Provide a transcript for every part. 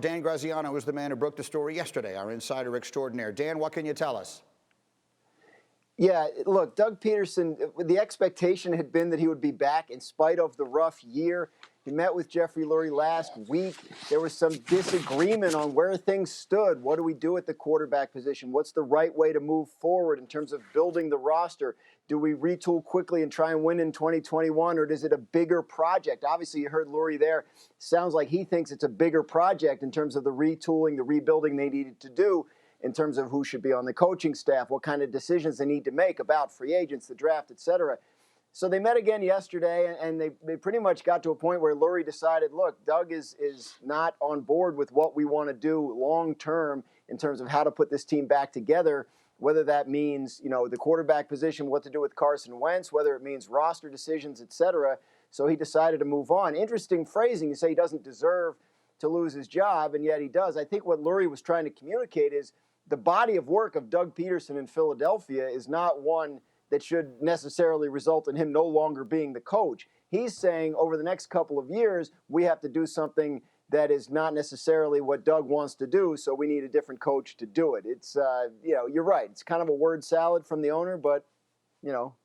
Dan Graziano is the man who broke the story yesterday, our insider extraordinaire. Dan, what can you tell us? Yeah, look, Doug Pederson, the expectation had been that he would be back in spite of the rough year. He met with Jeffrey Lurie last week. There was some disagreement on where things stood. What do we do at the quarterback position? What's the right way to move forward in terms of building the roster? Do we retool quickly and try and win in 2021, or is it a bigger project? Obviously, you heard Lurie there. Sounds like he thinks it's a bigger project in terms of the retooling, the rebuilding they needed to do, in terms of who should be on the coaching staff, what kind of decisions they need to make about free agents, the draft, et cetera. So they met again yesterday, and they pretty much got to a point where Lurie decided, look, Doug is not on board with what we want to do long term in terms of how to put this team back together, whether that means, the quarterback position, what to do with Carson Wentz, whether it means roster decisions, et cetera. So he decided to move on. Interesting phrasing. You say he doesn't deserve to lose his job, and yet he does. I think what Lurie was trying to communicate is the body of work of Doug Pederson in Philadelphia is not one that should necessarily result in him no longer being the coach. He's saying over the next couple of years, we have to do something that is not necessarily what Doug wants to do, so we need a different coach to do it. It's, you're right. It's kind of a word salad from the owner, but,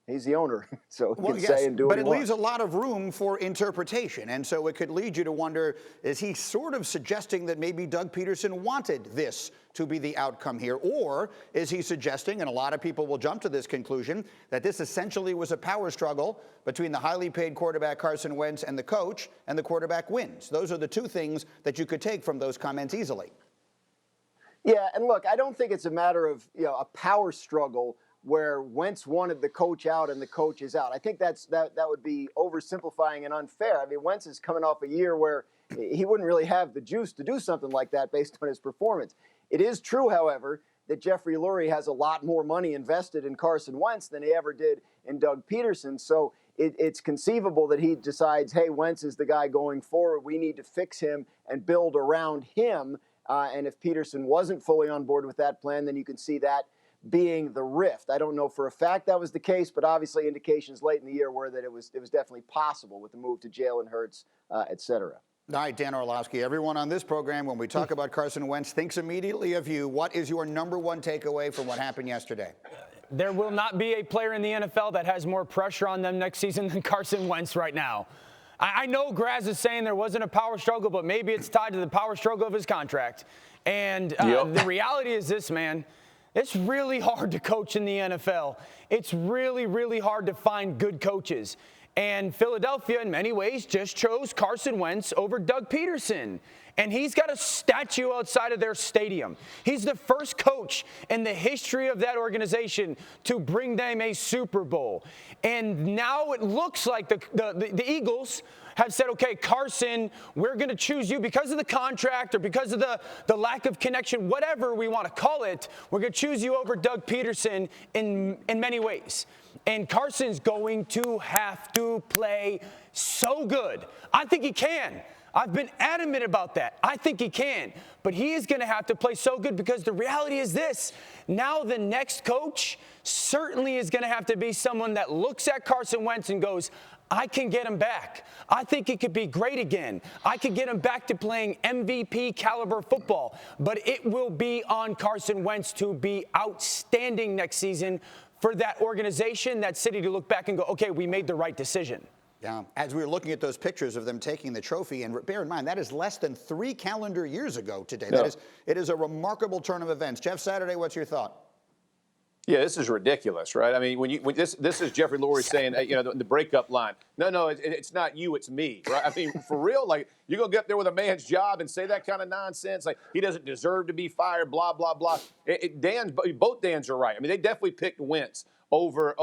he's the owner, so he can say and do what he wants. But it leaves a lot of room for interpretation, and so it could lead you to wonder, is he sort of suggesting that maybe Doug Pederson wanted this to be the outcome here, or is he suggesting, and a lot of people will jump to this conclusion, that this essentially was a power struggle between the highly paid quarterback Carson Wentz and the coach, and the quarterback wins? Those are the two things that you could take from those comments easily. Yeah, and look, I don't think it's a matter of a power struggle where Wentz wanted the coach out and the coach is out. I think that would be oversimplifying and unfair. I mean, Wentz is coming off a year where he wouldn't really have the juice to do something like that based on his performance. It is true, however, that Jeffrey Lurie has a lot more money invested in Carson Wentz than he ever did in Doug Pederson. So it's conceivable that he decides, hey, Wentz is the guy going forward. We need to fix him and build around him. And if Pederson wasn't fully on board with that plan, then you can see that being the rift. I don't know for a fact that was the case, but obviously indications late in the year were that it was definitely possible with the move to Jalen Hurts, et cetera. All right, Dan Orlovsky, everyone on this program, when we talk about Carson Wentz, thinks immediately of you. What is your number one takeaway from what happened yesterday? There will not be a player in the NFL that has more pressure on them next season than Carson Wentz right now. I know Graz is saying there wasn't a power struggle, but maybe it's tied to the power struggle of his contract. And the reality is this, man. It's really hard to coach in the NFL. It's really, really hard to find good coaches. And Philadelphia, in many ways, just chose Carson Wentz over Doug Pederson. And he's got a statue outside of their stadium. He's the first coach in the history of that organization to bring them a Super Bowl. And now it looks like the Eagles have said, okay, Carson, we're going to choose you because of the contract or because of the lack of connection, whatever we want to call it. We're going to choose you over Doug Pederson in many ways. And Carson's going to have to play so good. I think he can. I've been adamant about that. I think he can. But he is going to have to play so good because the reality is this. Now the next coach certainly is going to have to be someone that looks at Carson Wentz and goes, I can get him back. I think he could be great again. I could get him back to playing MVP caliber football. But it will be on Carson Wentz to be outstanding next season for that organization, that city to look back and go, okay, we made the right decision. Yeah. As we were looking at those pictures of them taking the trophy, and bear in mind, that is less than 3 calendar years ago today. Yeah. It is a remarkable turn of events. Jeff Saturday, what's your thought? Yeah, this is ridiculous, right? I mean, when this is Jeffrey Lurie saying, the breakup line. No, it's not you, it's me, right? I mean, for real, like, you're going to get up there with a man's job and say that kind of nonsense, like he doesn't deserve to be fired, blah, blah, blah. Both Dans are right. I mean, they definitely picked Wentz over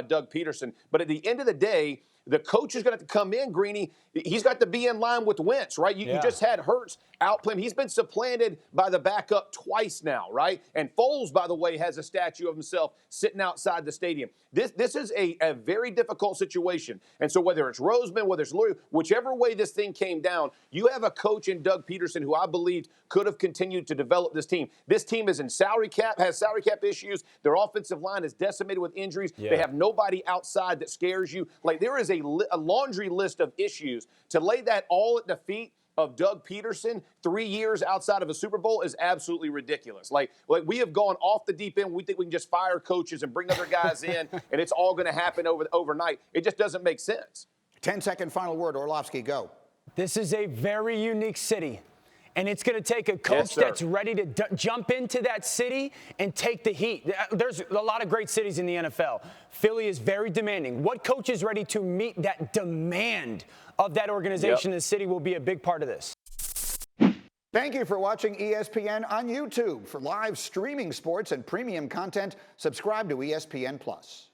Doug Pederson. But at the end of the day, the coach is going to have to come in, Greeny. He's got to be in line with Wentz, right? You just had Hurts outplay him. He's been supplanted by the backup twice now, right? And Foles, by the way, has a statue of himself sitting outside the stadium. This is a very difficult situation. And so whether it's Roseman, whether it's Lurie, whichever way this thing came down, you have a coach in Doug Pederson who I believed could have continued to develop this team. This team is in salary cap, has salary cap issues. Their offensive line is decimated with injuries. Yeah. They have nobody outside that scares you. Like, there is a laundry list of issues. To lay that all at the feet of Doug Pederson 3 years outside of a Super Bowl is absolutely ridiculous. Like we have gone off the deep end. We think we can just fire coaches and bring other guys in, and it's all going to happen overnight. It just doesn't make sense. 10-second final word, Orlovsky, go. This is a very unique city. And it's going to take a coach that's ready to jump into that city and take the heat. There's a lot of great cities in the NFL. Philly is very demanding. What coach is ready to meet that demand of that organization in the city will be a big part of this. Thank you for watching ESPN on YouTube. For live streaming sports and premium content, subscribe to ESPN+.